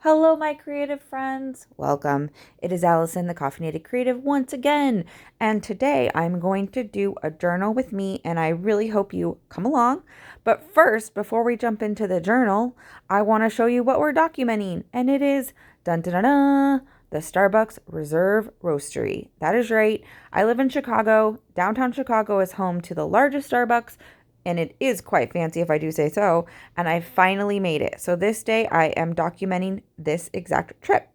Hello, my creative friends. Welcome. It is Allison, the Caffeinated Creative, once again. And today I'm going to do a journal with me, and I really hope you come along. But first, before we jump into the journal, I want to show you what we're documenting. And it is dun dun dun dun, the Starbucks Reserve Roastery. That is right. I live in Chicago. Downtown Chicago is home to the largest Starbucks, and it is quite fancy if I do say so, and I finally made it. So this day I am documenting this exact trip.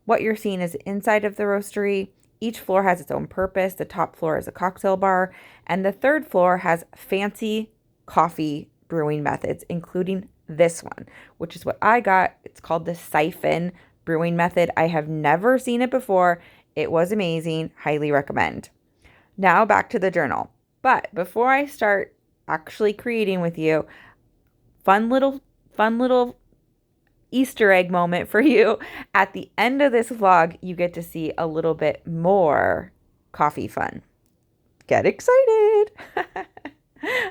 What you're seeing is the inside of the roastery. Each floor has its own purpose. The top floor is a cocktail bar, and the third floor has fancy coffee brewing methods, including this one, which is what I got. It's called the siphon brewing method. I have never seen it before. It was amazing. Highly recommend. Now back to the journal. But before I start actually creating with you, fun little Easter egg moment for you. At the end of this vlog, you get to see a little bit more coffee fun. Get excited.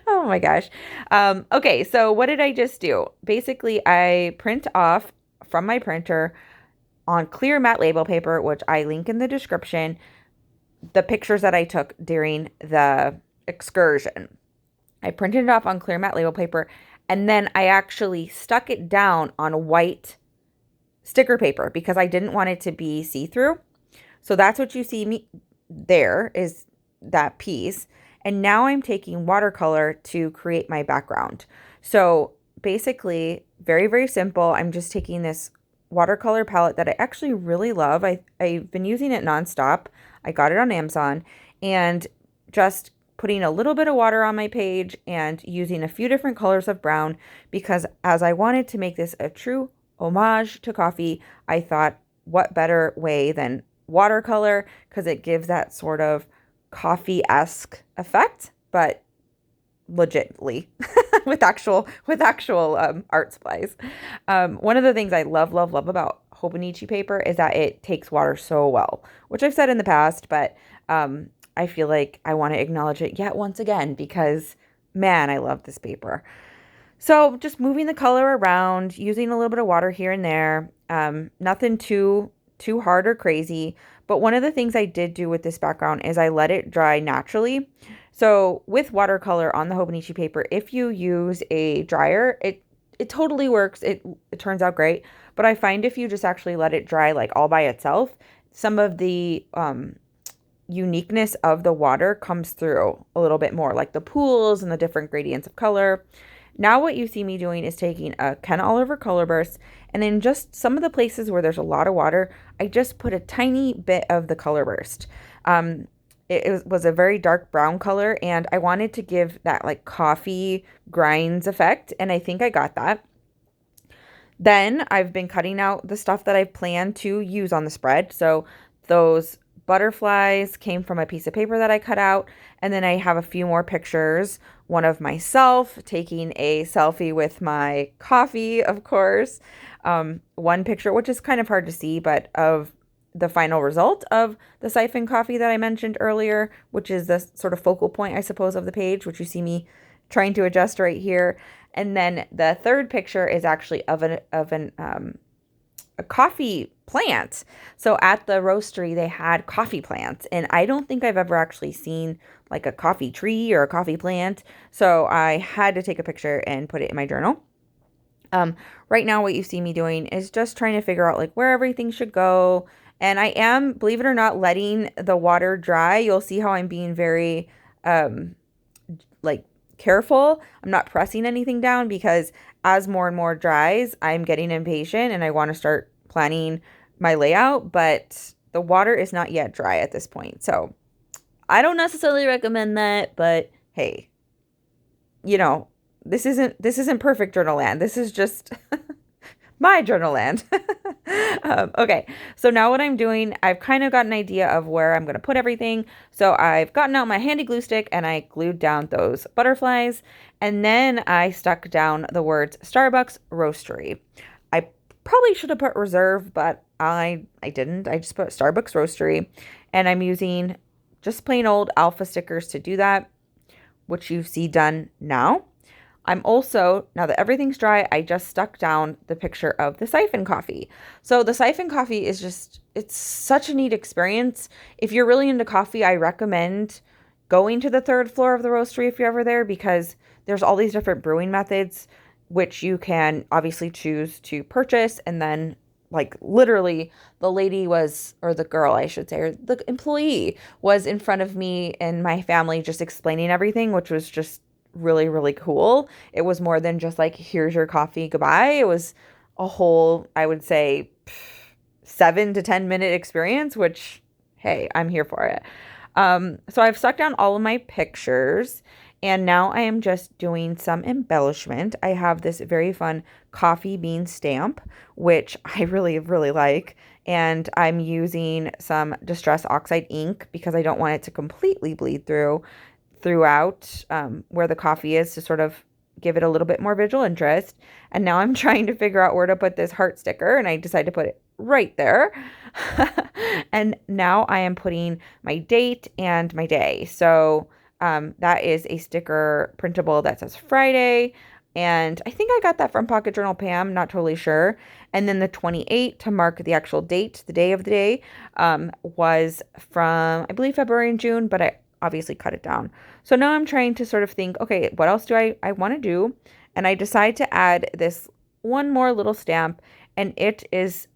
Oh my gosh. Okay, so what did I just do? Basically, I print off from my printer on clear matte label paper, which I link in the description, the pictures that I took during the excursion. I printed it off on clear matte label paper, and then I actually stuck it down on white sticker paper because I didn't want it to be see-through. So that's what you see me there, is that piece. And now I'm taking watercolor to create my background. So basically, very, very simple. I'm just taking this watercolor palette that I actually really love. I've been using it nonstop. I got it on Amazon, and just putting a little bit of water on my page and using a few different colors of brown, because as I wanted to make this a true homage to coffee, I thought, what better way than watercolor, because it gives that sort of coffee-esque effect, but legitly with actual art supplies. One of the things I love about Hobonichi paper is that it takes water so well, which I've said in the past, but I feel like I want to acknowledge it yet once again because, man, I love this paper. So just moving the color around, using a little bit of water here and there, nothing too hard or crazy. But one of the things I did do with this background is I let it dry naturally. So with watercolor on the Hobonichi paper, if you use a dryer, it totally works. It turns out great. But I find if you just actually let it dry like all by itself, some of the uniqueness of the water comes through a little bit more, like the pools and the different gradients of color. Now what you see me doing is taking a Ken Oliver color burst, and in just some of the places where there's a lot of water, I just put a tiny bit of the color burst. It was a very dark brown color, and I wanted to give that like coffee grinds effect, and I think I got that. Then I've been cutting out the stuff that I plan to use on the spread. So those butterflies came from a piece of paper that I cut out. And then I have a few more pictures. One of myself taking a selfie with my coffee, of course. One picture, which is kind of hard to see, but of the final result of the siphon coffee that I mentioned earlier, which is the sort of focal point, I suppose, of the page, which you see me trying to adjust right here. And then the third picture is actually of a coffee plant. So at the roastery, they had coffee plants, and I don't think I've ever actually seen like a coffee tree or a coffee plant. So I had to take a picture and put it in my journal. Right now, what you see me doing is just trying to figure out like where everything should go. And I am, believe it or not, letting the water dry. You'll see how I'm being very like careful. I'm not pressing anything down because as more and more dries, I'm getting impatient and I want to start planning my layout, but the water is not yet dry at this point. So I don't necessarily recommend that, but hey, you know, this isn't perfect journal land. This is just my journal land. Okay, so now what I'm doing, I've kind of got an idea of where I'm going to put everything. So I've gotten out my handy glue stick and I glued down those butterflies. And then I stuck down the words Starbucks Roastery. I probably should have put Reserve, but I didn't. I just put Starbucks Roastery. And I'm using just plain old alpha stickers to do that, which you see done now. I'm also, now that everything's dry, I just stuck down the picture of the siphon coffee. So the siphon coffee is just, it's such a neat experience. If you're really into coffee, I recommend going to the third floor of the roastery if you're ever there, because there's all these different brewing methods, which you can obviously choose to purchase. And then, like, literally, the lady was, or the girl, I should say, or the employee was in front of me and my family just explaining everything, which was just really, really cool. It was more than just like, here's your coffee, goodbye. It was a whole, I would say, 7 to 10 minute experience, which, hey, I'm here for it. So I've stuck down all of my pictures, and now I am just doing some embellishment. I have this very fun coffee bean stamp, which I really, really like. And I'm using some Distress Oxide ink because I don't want it to completely bleed throughout where the coffee is, to sort of give it a little bit more visual interest. And now I'm trying to figure out where to put this heart sticker, and I decided to put it right there. And now I am putting my date and my day. So that is a sticker printable that says Friday. And I think I got that from PocketJournalPam, not totally sure. And then the 28 to mark the actual date, the day of the day, was from, I believe, February and June, but I obviously cut it down. So now I'm trying to sort of think, okay, what else do I want to do? And I decide to add this one more little stamp, and it is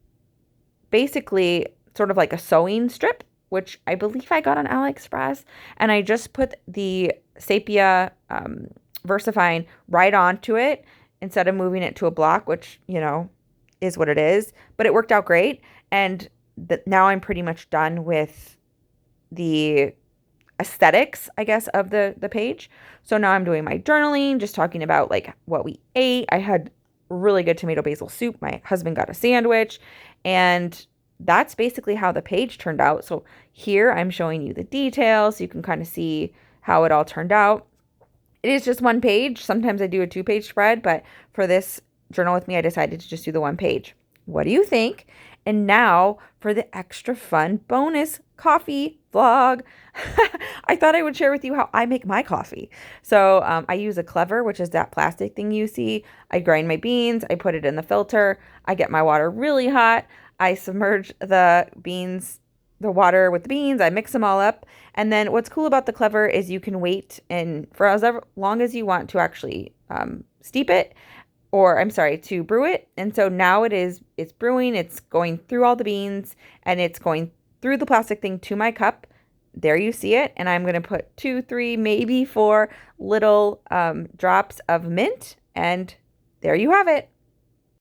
basically sort of like a sewing strip, which I believe I got on AliExpress. And I just put the sepia VersaFine right onto it instead of moving it to a block, which, you know, is what it is. But it worked out great. And now I'm pretty much done with the aesthetics, I guess, of the page. So now I'm doing my journaling, just talking about like what we ate. I had really good tomato basil soup. My husband got a sandwich, and that's basically how the page turned out. So here I'm showing you the details so you can kind of see how it all turned out. It is just one page. Sometimes I do a 2-page spread, but for this journal with me, I decided to just do the one page. What do you think? And now for the extra fun bonus coffee vlog. I thought I would share with you how I make my coffee. So I use a clever, which is that plastic thing you see. I grind my beans. I put it in the filter. I get my water really hot. I submerge the the water with the beans. I mix them all up. And then what's cool about the clever is you can wait and for as long as you want to actually steep it, or I'm sorry, to brew it. And so now it's brewing, it's going through all the beans, and it's going through the plastic thing to my cup. There you see it. And I'm going to put 2, 3, maybe 4 little drops of mint, and there you have it.